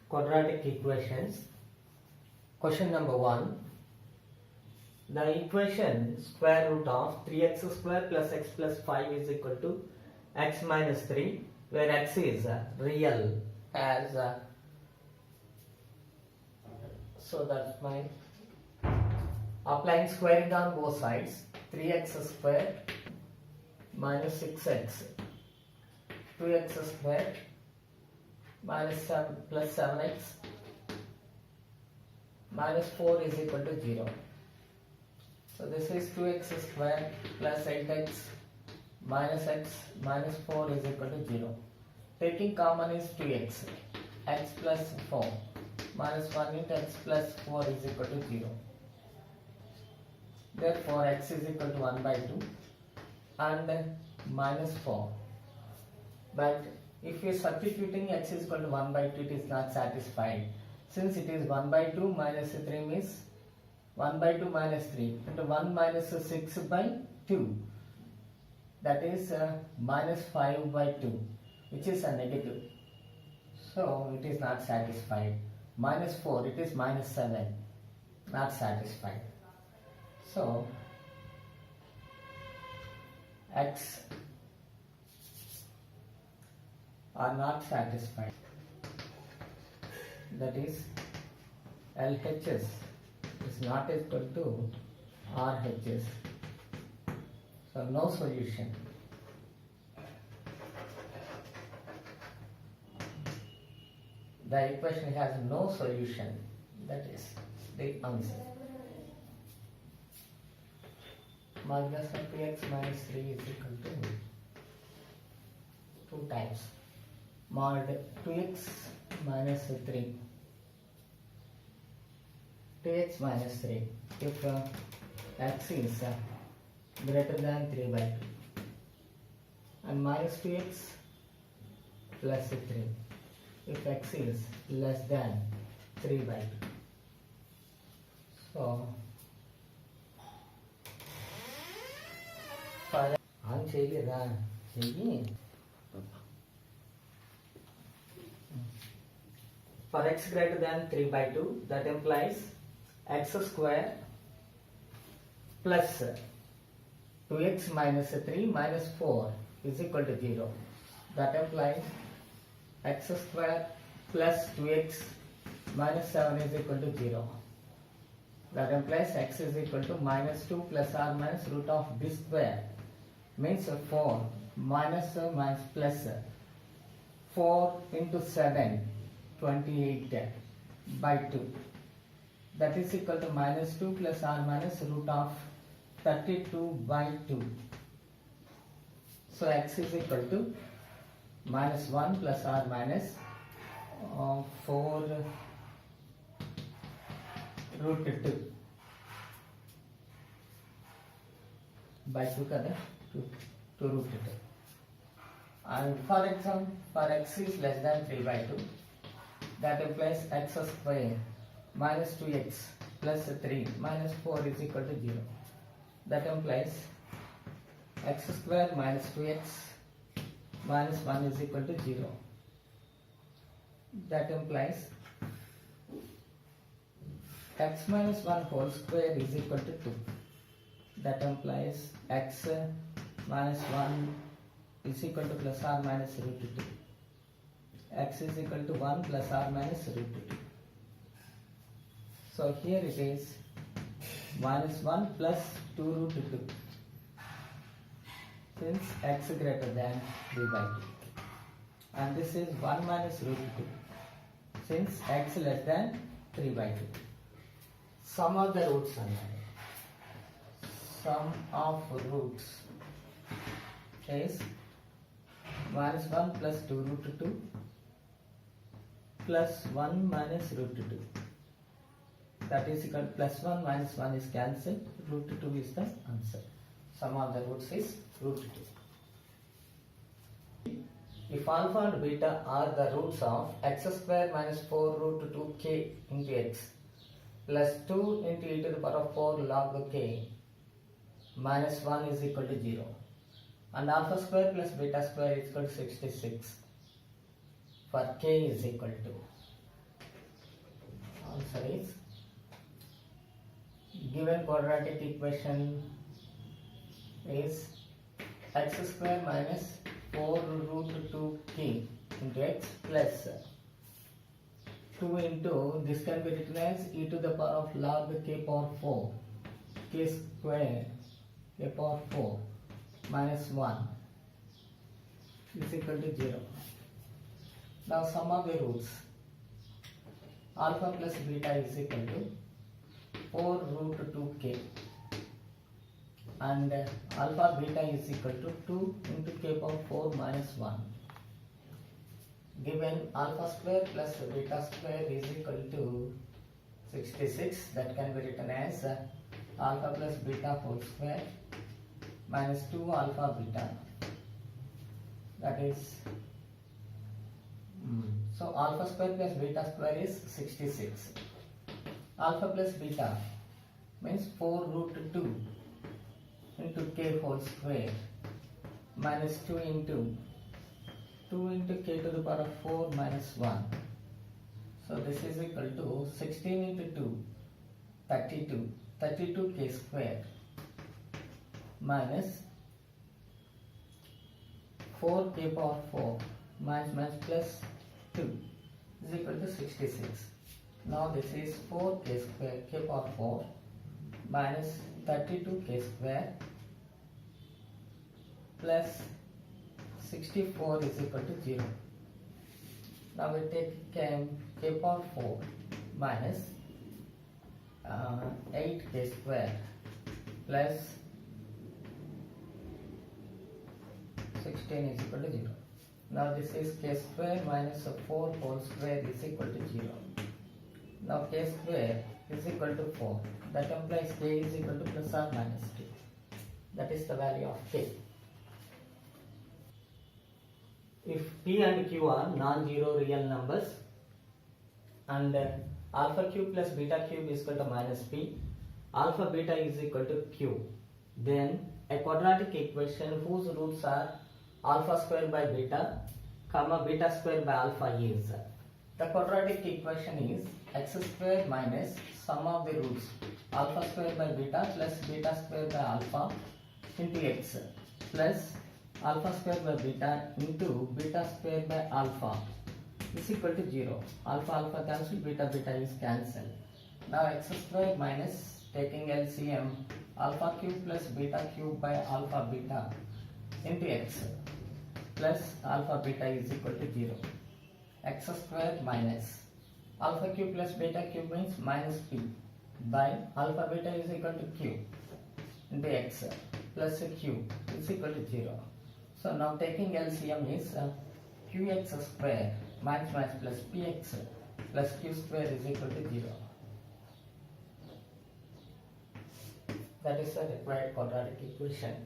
quadratic equations. Question number 1. The equation square root of 3x square plus x plus 5 is equal to x minus 3, where x is real as so that's my applying squaring on both sides. 3x square minus 6x, 2x square minus 7 plus 7x minus 4 is equal to 0. So this is 2x square plus 8x minus x minus 4 is equal to 0. Taking common is 2x, x plus 4 minus 1 into x plus 4 is equal to 0. Therefore x is equal to 1 by 2 and minus 4. But if you are substituting x is equal to 1 by 2, it is not satisfied. Since it is 1 by 2 minus 3 means 1 by 2 minus 3 into 1 minus 6 by 2. That is minus 5 by 2, which is a negative. So it is not satisfied. Minus 4, it is minus 7. Not satisfied. So x are not satisfied. That is LHS is not equal to RHS. So no solution. The equation has no solution. That is the answer. Modulus of 2x minus 3 is equal to 2 times mod 2x minus 3. 2x minus 3 if x is greater than 3 by 2 and minus 2x plus 3 if x is less than 3 by 2. So for x greater than 3 by 2, that implies x square plus 2x minus 3 minus 4 is equal to 0. That implies x square plus 2x minus 7 is equal to 0. That implies x is equal to minus 2 plus or minus root of this square. Means 4 minus minus plus 4 into 7, 28 by 2. That is equal to minus 2 plus or minus root of 32 by 2. So x is equal to minus 1 plus or minus 4 root 2 by 2 kada 2 root 2. And for example, for x is less than 3 by 2, that implies x square minus 2x plus 3 minus 4 is equal to 0. That implies x square minus 2x minus 1 is equal to 0. That implies x minus 1 whole square is equal to 2. That implies x minus 1 is equal to plus or minus root 2. X is equal to 1 plus or minus root 2. So here it is minus 1 plus 2 root 2. Since x greater than 3 by 2. And this is 1 minus root 2. Since x less than 3 by 2. Sum of the roots are sum of roots is minus 1 plus 2 root 2 plus 1 minus root 2. That is equal to plus 1 minus 1 is cancelled. Root 2 is the answer. Sum of the roots is root 2. If alpha and beta are the roots of x square minus 4 root 2k into x plus 2 into e to the power of 4 log k minus 1 is equal to 0. And alpha square plus beta square is equal to 66 for k is equal to answer is given quadratic equation is x square minus 4 root 2k into x plus 2 into this can be written as e to the power of log k power 4 k square k power 4 minus 1 is equal to 0. Now sum of the roots. Alpha plus beta is equal to 4 root 2k and alpha beta is equal to 2 into k power 4 minus 1. Given alpha square plus beta square is equal to 66, that can be written as alpha plus beta whole square minus 2 alpha beta, that is so alpha square plus beta square is 66. Alpha plus beta means 4 root 2 into k whole square minus 2 into k to the power of 4 minus 1. So this is equal to 16 into 2, 32 k square minus 4 k power 4 minus plus 2 is equal to 66. Now this is 4 k square k power 4 minus 32 k square plus 64 is equal to 0. Now we take k power 4 minus 8k square plus 16 is equal to 0. Now this is k square minus 4 whole square is equal to 0. Now k square is equal to 4. That implies k is equal to plus or minus 2. That is the value of k. If p and q are non-zero real numbers and alpha cube plus beta cube is equal to minus p, alpha beta is equal to q, then a quadratic equation whose roots are alpha square by beta comma beta square by alpha is, the quadratic equation is x square minus sum of the roots alpha square by beta plus beta square by alpha into x plus alpha square by beta into beta square by alpha is equal to 0. Alpha alpha cancelled, beta beta is cancelled. Now x square minus, taking LCM, alpha cube plus beta cube by alpha beta into x plus alpha beta is equal to 0. X square minus alpha cube plus beta cube means minus p by alpha beta is equal to q into x plus q is equal to 0. So now taking LCM is qx square minus plus px plus q square is equal to 0. That is the required quadratic equation.